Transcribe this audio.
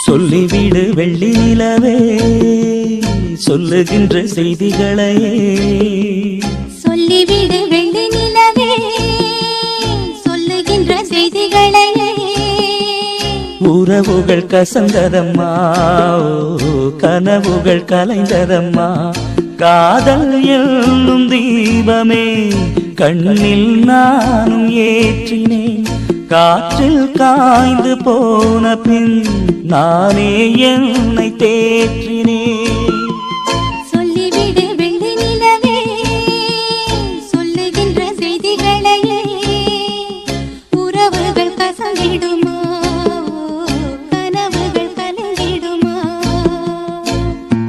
சொல்லிவிடு வெள்ளி நிலவே சொல்லுகின்ற செய்திகளையே சொல்லிவிடு வெள்ளி நிலவே சொல்லுகின்ற செய்திகளையே உறவுகள் கசந்ததம்மா கனவுகள் கலைந்ததம்மா காதல் என்னும் தீபமே கண்ணில் நானும் ஏற்றினேன் காற்றில் காய்ந்து போன பின் நானே என்னை தேற்றினேன்